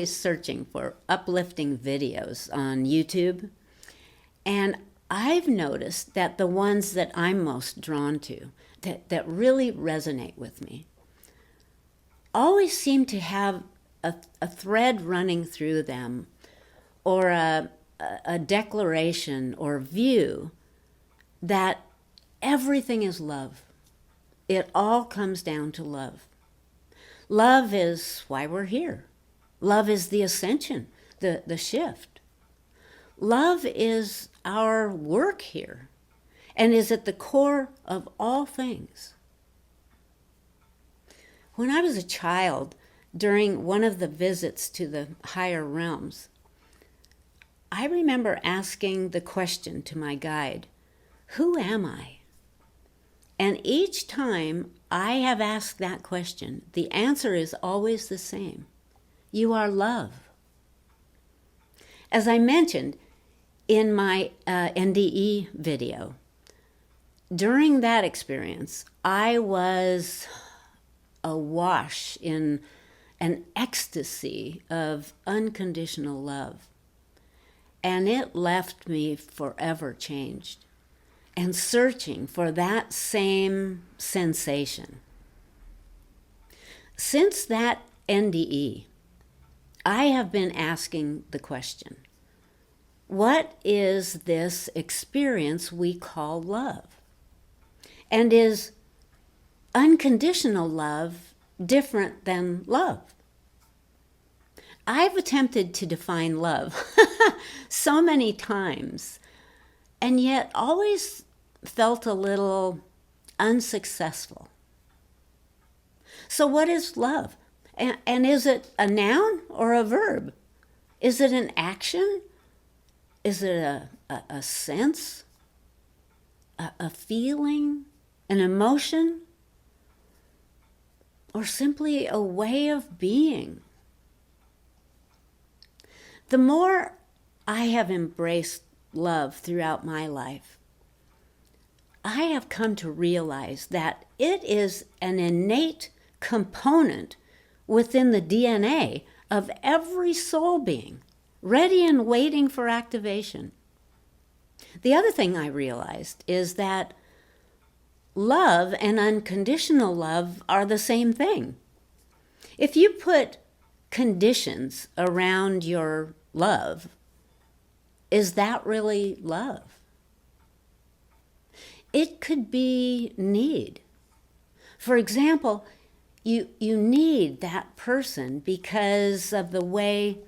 always searching for uplifting videos on YouTube, and I've noticed that the ones that I'm most drawn to, that really resonate with me, always seem to have a thread running through them, or a declaration or view that everything is love. It all comes down to love. Love is why we're here. Love is the ascension, the shift. Love is our work here and is at the core of all things. When I was a child, during one of the visits to the higher realms, I remember asking the question to my guide, who am I? And each time I have asked that question, the answer is always the same. You are love. As I mentioned in my NDE video, during that experience, I was awash in an ecstasy of unconditional love. And it left me forever changed and searching for that same sensation. Since that NDE, I have been asking the question, what is this experience we call love? And is unconditional love different than love? I've attempted to define love so many times, and yet always felt a little unsuccessful. So what is love? And is it a noun or a verb? Is it an action? Is it a sense? A feeling? An emotion? Or simply a way of being? The more I have embraced love throughout my life, I have come to realize that it is an innate component within the DNA of every soul being, ready and waiting for activation. The other thing I realized is that love and unconditional love are the same thing. If you put conditions around your love, is that really love? It could be need. For example, you need that person because of the way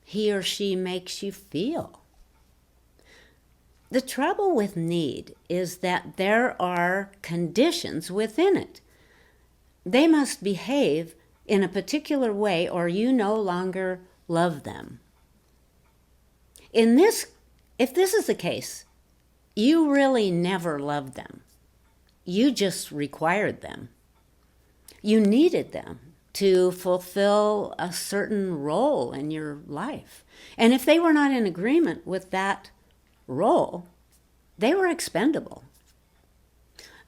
he or she makes you feel. The trouble with need is that there are conditions within it. They must behave in a particular way or you no longer love them. If this is the case, you really never loved them. You just required them. You needed them to fulfill a certain role in your life. And if they were not in agreement with that role, they were expendable.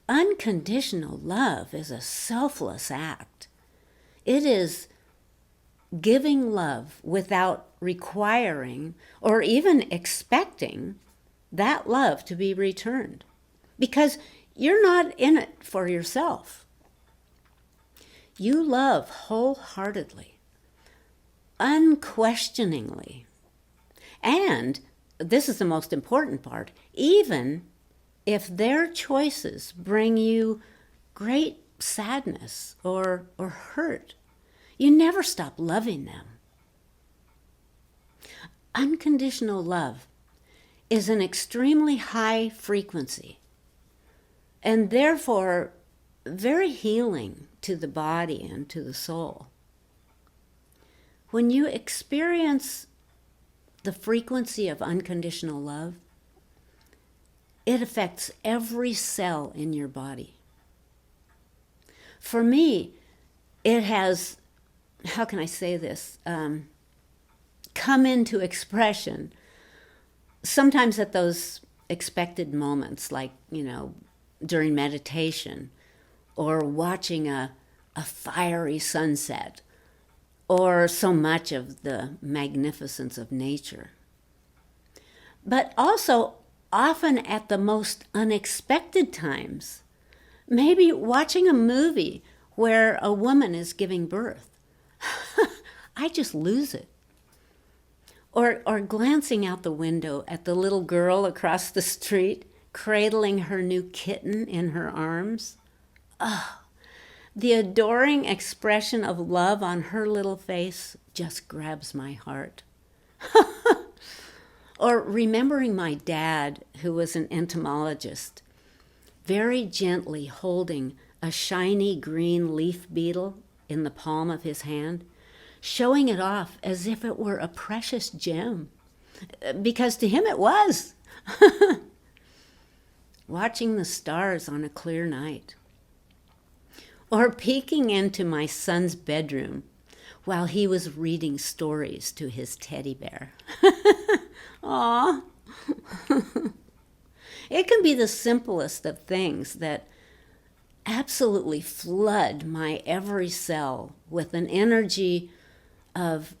Unconditional love is a selfless act. It is giving love without requiring or even expecting that love to be returned, because you're not in it for yourself. You love wholeheartedly, unquestioningly, and this is the most important part, even if their choices bring you great sadness or hurt, you never stop loving them. Unconditional love is an extremely high frequency and therefore very healing to the body and to the soul. When you experience the frequency of unconditional love, it affects every cell in your body. For me, it has, how can I say this, come into expression sometimes at those expected moments, like, during meditation or watching a fiery sunset or so much of the magnificence of nature. But also, often at the most unexpected times, maybe watching a movie where a woman is giving birth. I just lose it. Or glancing out the window at the little girl across the street, cradling her new kitten in her arms. Oh, the adoring expression of love on her little face just grabs my heart. Or remembering my dad, who was an entomologist, very gently holding a shiny green leaf beetle in the palm of his hand, showing it off as if it were a precious gem, because to him it was. Watching the stars on a clear night. Or peeking into my son's bedroom while he was reading stories to his teddy bear. Aw. It can be the simplest of things that absolutely flood my every cell with an energy of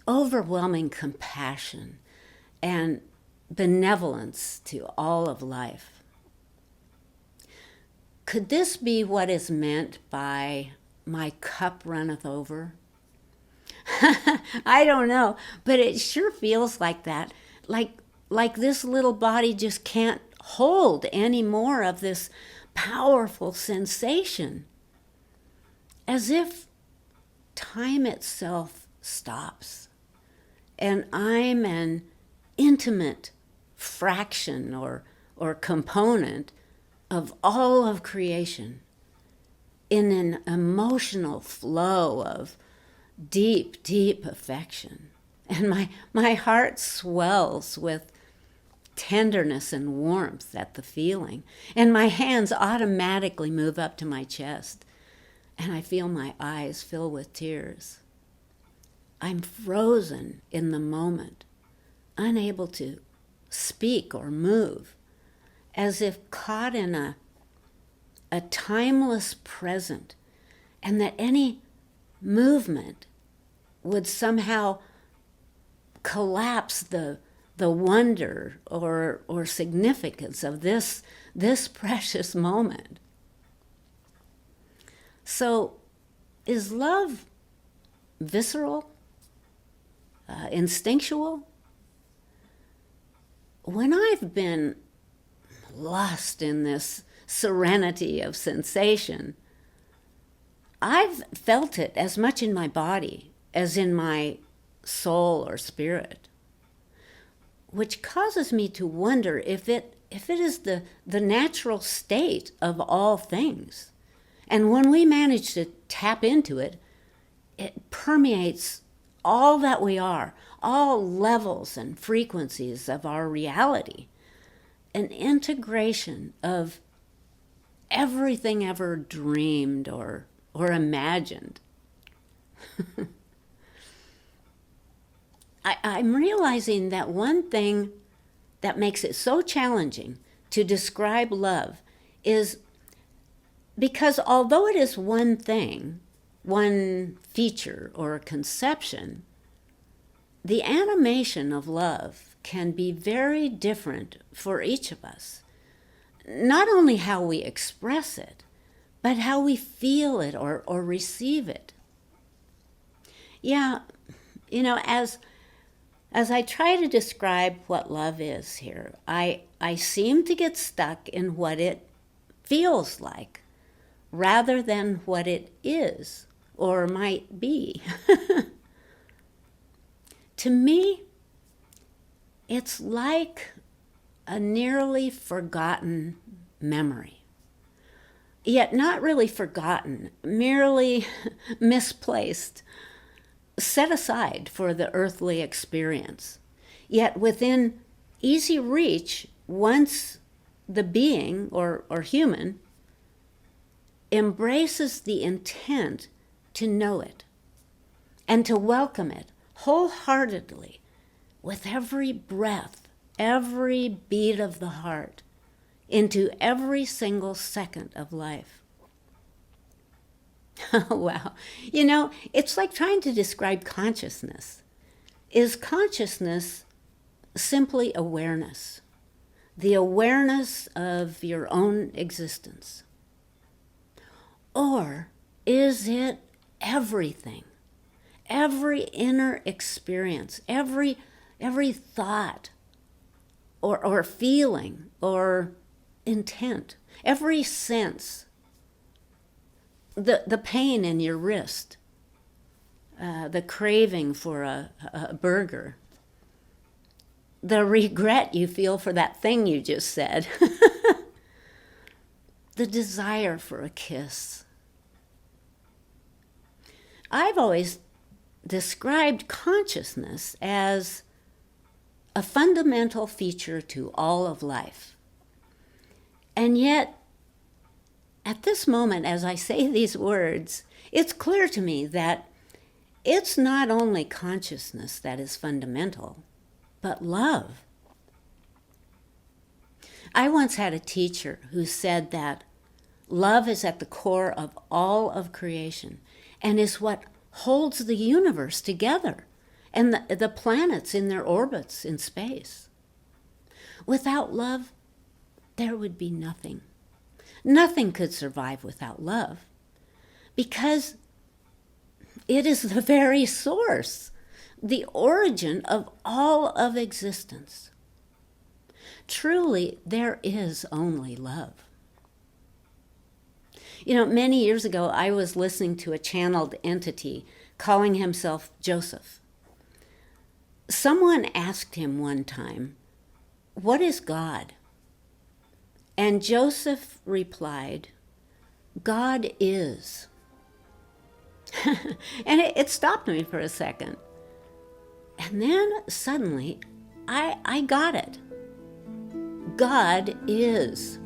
overwhelming compassion and benevolence to all of life. Could this be what is meant by my cup runneth over? I don't know, but it sure feels like that. Like this little body just can't hold any more of this powerful sensation. As if time itself stops and I'm an intimate fraction or component of all of creation in an emotional flow of deep, deep affection. And my heart swells with tenderness and warmth at the feeling. And my hands automatically move up to my chest. And I feel my eyes fill with tears. I'm frozen in the moment, unable to speak or move, as if caught in a timeless present, and that any movement would somehow collapse the wonder or significance of this precious moment. So, is love visceral, instinctual? When I've been lost in this serenity of sensation, I've felt it as much in my body as in my soul or spirit, which causes me to wonder if it is the natural state of all things. And when we manage to tap into it, it permeates all that we are, all levels and frequencies of our reality, an integration of everything ever dreamed or imagined. I'm realizing that one thing that makes it so challenging to describe love is because although it is one thing, one feature or conception, the animation of love can be very different for each of us. Not only how we express it, but how we feel it or receive it. Yeah, as I try to describe what love is here, I seem to get stuck in what it feels like rather than what it is or might be. To me, it's like a nearly forgotten memory. Yet not really forgotten, merely misplaced, set aside for the earthly experience, yet within easy reach once the being or human embraces the intent to know it and to welcome it wholeheartedly with every breath, every beat of the heart, into every single second of life. Oh, wow. It's like trying to describe consciousness. Is consciousness simply awareness? The awareness of your own existence? Or is it everything? Every inner experience, every thought or feeling or intent, every sense, the pain in your wrist, the craving for a burger, the regret you feel for that thing you just said, the desire for a kiss. I've always described consciousness as a fundamental feature to all of life. And yet, at this moment, as I say these words, it's clear to me that it's not only consciousness that is fundamental, but love. I once had a teacher who said that love is at the core of all of creation and is what holds the universe together and the planets in their orbits in space. Without love, there would be nothing. Nothing could survive without love because it is the very source, the origin of all of existence. Truly, there is only love. Many years ago, I was listening to a channeled entity calling himself Joseph. Someone asked him one time, "What is God?" And Joseph replied, "God is." And it stopped me for a second. And then suddenly, I got it. God is.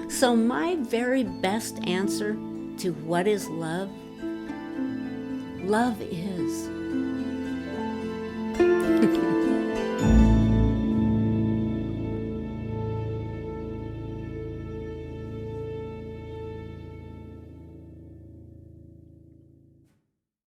So my very best answer to what is love? Love is.